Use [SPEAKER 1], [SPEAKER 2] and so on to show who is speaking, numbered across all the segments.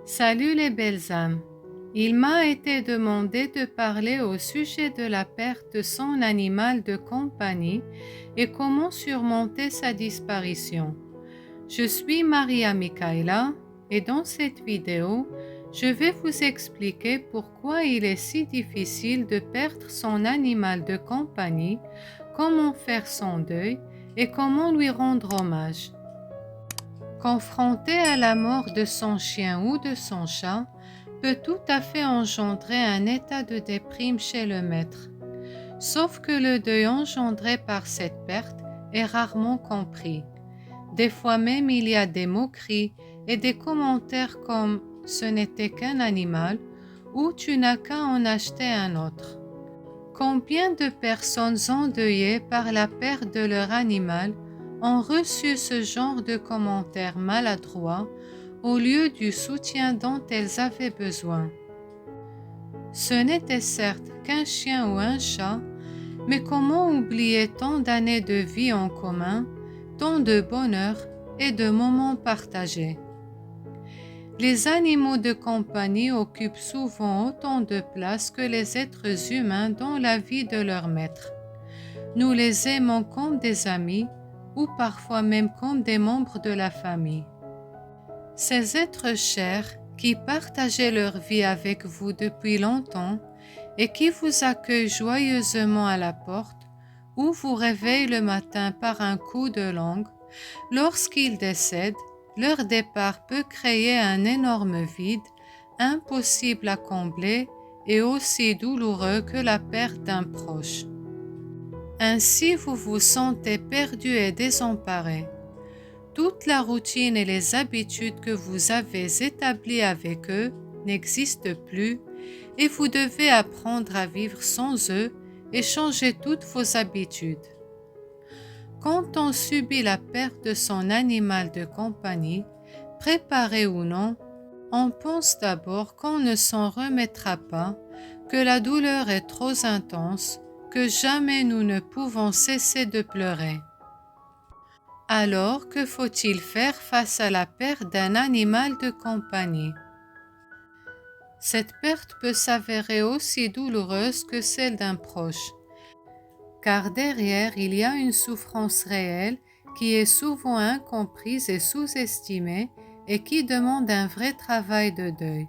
[SPEAKER 1] Salut les belles âmes. Il m'a été demandé de parler au sujet de la perte de son animal de compagnie et comment surmonter sa disparition. Je suis Maria Michaela et dans cette vidéo, je vais vous expliquer pourquoi il est si difficile de perdre son animal de compagnie, comment faire son deuil et comment lui rendre hommage. Confronté à la mort de son chien ou de son chat, peut tout à fait engendrer un état de déprime chez le maître. Sauf que le deuil engendré par cette perte est rarement compris. Des fois même il y a des moqueries et des commentaires comme « ce n'était qu'un animal » ou « tu n'as qu'à en acheter un autre ». Combien de personnes endeuillées par la perte de leur animal ont reçu ce genre de commentaires maladroits au lieu du soutien dont elles avaient besoin? Ce n'était certes qu'un chien ou un chat, mais comment oublier tant d'années de vie en commun, tant de bonheur et de moments partagés? Les animaux de compagnie occupent souvent autant de place que les êtres humains dans la vie de leur maître. Nous les aimons comme des amis ou parfois même comme des membres de la famille. Ces êtres chers qui partageaient leur vie avec vous depuis longtemps et qui vous accueillent joyeusement à la porte ou vous réveillent le matin par un coup de langue, lorsqu'ils décèdent, leur départ peut créer un énorme vide, impossible à combler et aussi douloureux que la perte d'un proche. Ainsi, vous vous sentez perdu et désemparé. Toute la routine et les habitudes que vous avez établies avec eux n'existent plus et vous devez apprendre à vivre sans eux et changer toutes vos habitudes. Quand on subit la perte de son animal de compagnie, préparé ou non, on pense d'abord qu'on ne s'en remettra pas, que la douleur est trop intense, que jamais nous ne pouvons cesser de pleurer. Alors, que faut-il faire face à la perte d'un animal de compagnie? Cette perte peut s'avérer aussi douloureuse que celle d'un proche, car derrière il y a une souffrance réelle qui est souvent incomprise et sous-estimée et qui demande un vrai travail de deuil.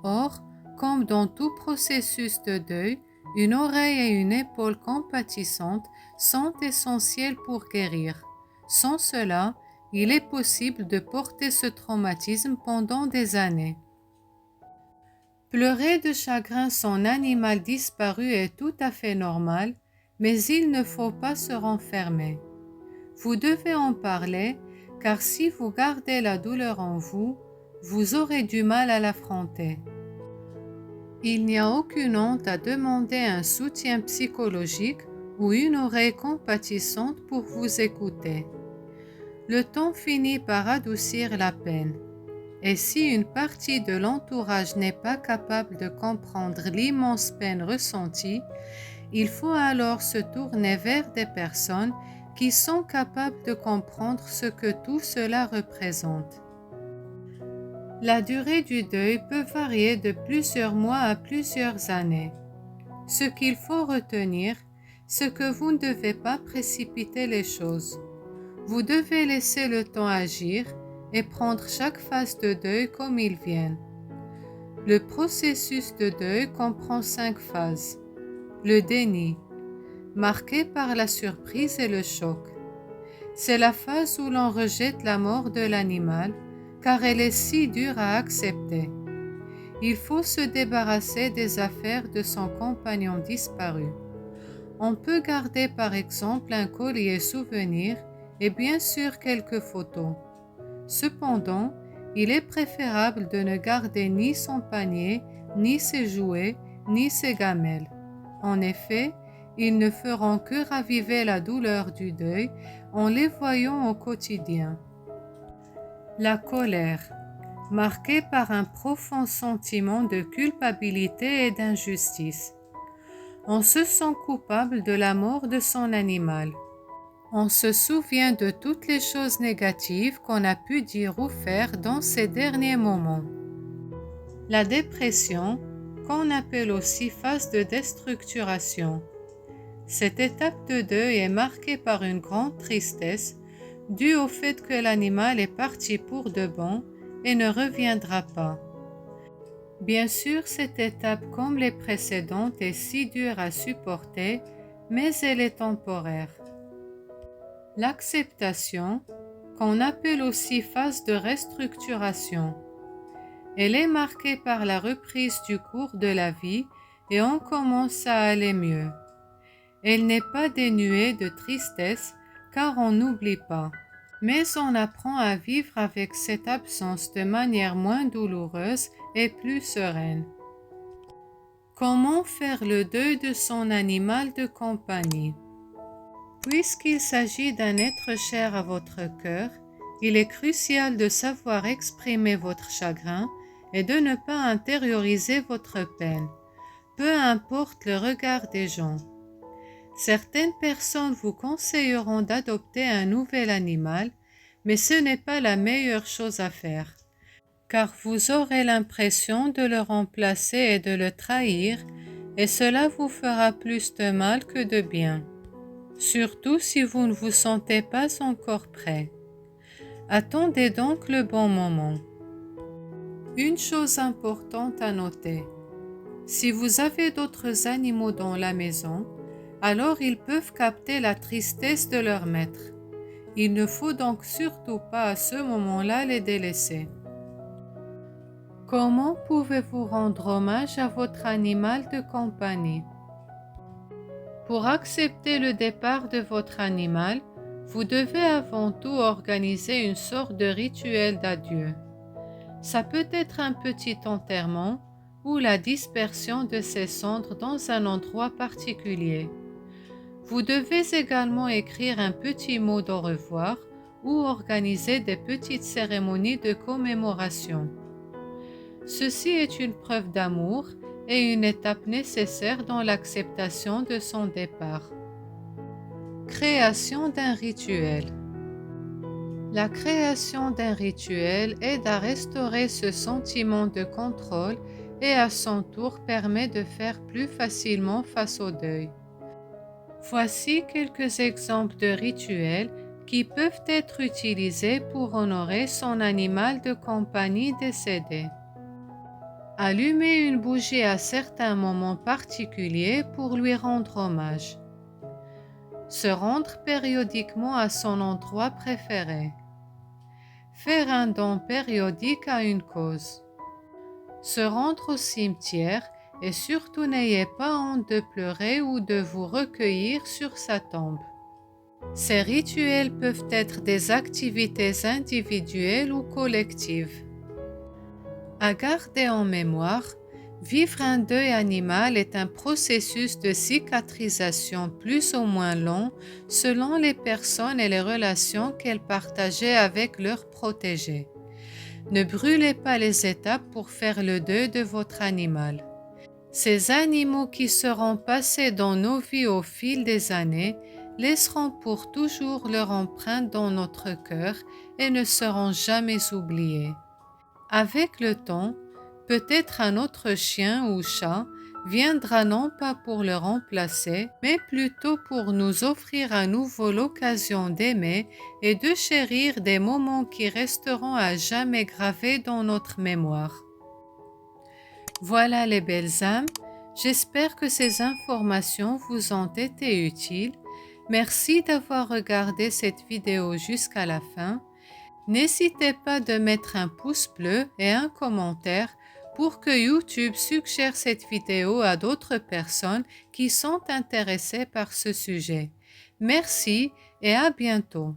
[SPEAKER 1] Or, comme dans tout processus de deuil, une oreille et une épaule compatissantes sont essentielles pour guérir. Sans cela, il est possible de porter ce traumatisme pendant des années. Pleurer de chagrin son animal disparu est tout à fait normal, mais il ne faut pas se renfermer. Vous devez en parler, car si vous gardez la douleur en vous, vous aurez du mal à l'affronter. Il n'y a aucune honte à demander un soutien psychologique ou une oreille compatissante pour vous écouter. Le temps finit par adoucir la peine. Et si une partie de l'entourage n'est pas capable de comprendre l'immense peine ressentie, il faut alors se tourner vers des personnes qui sont capables de comprendre ce que tout cela représente. La durée du deuil peut varier de plusieurs mois à plusieurs années. Ce qu'il faut retenir, c'est que vous ne devez pas précipiter les choses. Vous devez laisser le temps agir et prendre chaque phase de deuil comme il vient. Le processus de deuil comprend 5 phases. Le déni, marqué par la surprise et le choc. C'est la phase où l'on rejette la mort de l'animal, car elle est si dure à accepter. Il faut se débarrasser des affaires de son compagnon disparu. On peut garder par exemple un collier souvenir et bien sûr quelques photos. Cependant, il est préférable de ne garder ni son panier, ni ses jouets, ni ses gamelles. En effet, ils ne feront que raviver la douleur du deuil en les voyant au quotidien. La colère, marquée par un profond sentiment de culpabilité et d'injustice. On se sent coupable de la mort de son animal. On se souvient de toutes les choses négatives qu'on a pu dire ou faire dans ces derniers moments. La dépression, qu'on appelle aussi phase de déstructuration. Cette étape de deuil est marquée par une grande tristesse due au fait que l'animal est parti pour de bon et ne reviendra pas. Bien sûr, cette étape, comme les précédentes, est si dure à supporter, mais elle est temporaire. L'acceptation, qu'on appelle aussi phase de restructuration. Elle est marquée par la reprise du cours de la vie et on commence à aller mieux. Elle n'est pas dénuée de tristesse car on n'oublie pas, mais on apprend à vivre avec cette absence de manière moins douloureuse et plus sereine. Comment faire le deuil de son animal de compagnie? Puisqu'il s'agit d'un être cher à votre cœur, il est crucial de savoir exprimer votre chagrin et de ne pas intérioriser votre peine, peu importe le regard des gens. Certaines personnes vous conseilleront d'adopter un nouvel animal, mais ce n'est pas la meilleure chose à faire, car vous aurez l'impression de le remplacer et de le trahir, et cela vous fera plus de mal que de bien, surtout si vous ne vous sentez pas encore prêt. Attendez donc le bon moment. Une chose importante à noter, si vous avez d'autres animaux dans la maison, alors ils peuvent capter la tristesse de leur maître. Il ne faut donc surtout pas à ce moment-là les délaisser. Comment pouvez-vous rendre hommage à votre animal de compagnie? Pour accepter le départ de votre animal, vous devez avant tout organiser une sorte de rituel d'adieu. Ça peut être un petit enterrement ou la dispersion de ses cendres dans un endroit particulier. Vous devez également écrire un petit mot d'au revoir ou organiser des petites cérémonies de commémoration. Ceci est une preuve d'amour et une étape nécessaire dans l'acceptation de son départ. Création d'un rituel. La création d'un rituel aide à restaurer ce sentiment de contrôle et à son tour permet de faire plus facilement face au deuil. Voici quelques exemples de rituels qui peuvent être utilisés pour honorer son animal de compagnie décédé. Allumer une bougie à certains moments particuliers pour lui rendre hommage. Se rendre périodiquement à son endroit préféré. Faire un don périodique à une cause. Se rendre au cimetière et surtout n'ayez pas honte de pleurer ou de vous recueillir sur sa tombe. Ces rituels peuvent être des activités individuelles ou collectives. À garder en mémoire, vivre un deuil animal est un processus de cicatrisation plus ou moins long selon les personnes et les relations qu'elles partageaient avec leurs protégés. Ne brûlez pas les étapes pour faire le deuil de votre animal. Ces animaux qui seront passés dans nos vies au fil des années laisseront pour toujours leur empreinte dans notre cœur et ne seront jamais oubliés. Avec le temps, peut-être un autre chien ou chat viendra non pas pour le remplacer, mais plutôt pour nous offrir à nouveau l'occasion d'aimer et de chérir des moments qui resteront à jamais gravés dans notre mémoire. Voilà les belles âmes, j'espère que ces informations vous ont été utiles. Merci d'avoir regardé cette vidéo jusqu'à la fin. N'hésitez pas de mettre un pouce bleu et un commentaire pour que YouTube suggère cette vidéo à d'autres personnes qui sont intéressées par ce sujet. Merci et à bientôt.